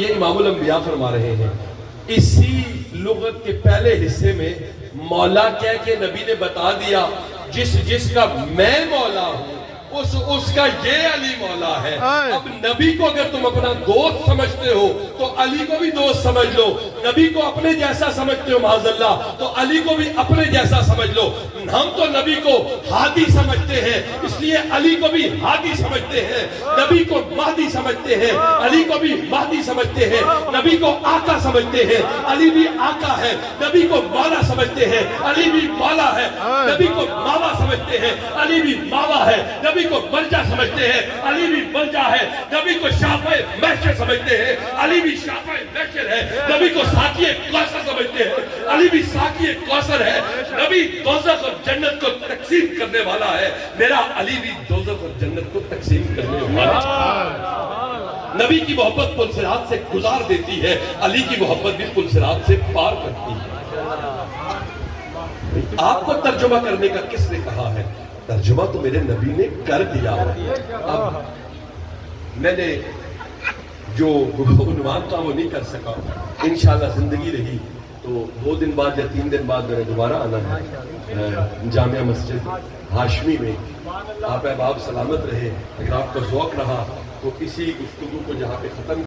یہ امام الانبیاء فرما رہے ہیں، اسی لغت کے پہلے حصے میں مولا کہہ کے نبی نے بتا دیا جس کا میں مولا ہوں اس کا یہ علی مولا ہے۔ اب نبی کو اگر تم اپنا دوست سمجھتے ہو تو علی کو بھی دوست سمجھ لو، نبی کو اپنے جیسا سمجھتے ہو معاذ اللہ تو علی کو بھی اپنے جیسا سمجھ لو۔ ہم تو نبی کو ہادی سمجھتے ہیں، اس لیے علی کو بھی ہادی سمجھتے ہیں، نبی کو مہدی سمجھتے ہیں، علی کو بھی مہدی سمجھتے ہیں، نبی کو آقا سمجھتے ہیں، علی بھی آقا ہے، نبی کو مولا سمجھتے ہیں، علی بھی مولا ہے، نبی کو ماوا سمجھتے ہیں، علی بھی ماوا ہے، نبی کو ملجا سمجھتے ہیں، علی بھی ملجا ہے، نبی کو شافع محشر سمجھتے ہیں، علی بھی شافع محشر ہے، نبی کو ساقی کوثر سمجھتے ہیں، علی بھی ساقی کوثر ہے، نبی دوزخ اور جنت کو تقسیم کرنے والا ہے، میرا علی بھی دوزخ اور جنت کو تقسیم کرنے والا ہے۔ نبی کی محبت پل صراط سے گزار دیتی ہے، علی کی محبت بھی پل صراط سے پار کرتی ہے۔ آپ کو ترجمہ کرنے کا کس نے کہا ہے؟ ترجمہ تو میرے نبی نے کر دیا ہے۔ اب میں نے جو عنوان تھا وہ نہیں کر سکا، انشاءاللہ زندگی رہی تو 2 دن بعد یا 3 دن بعد میں نے دوبارہ آنا ہے جامعہ مسجد ہاشمی میں۔ آپ احباب سلامت رہے، اگر آپ کا ذوق رہا تو اسی گفتگو کو جہاں پہ ختم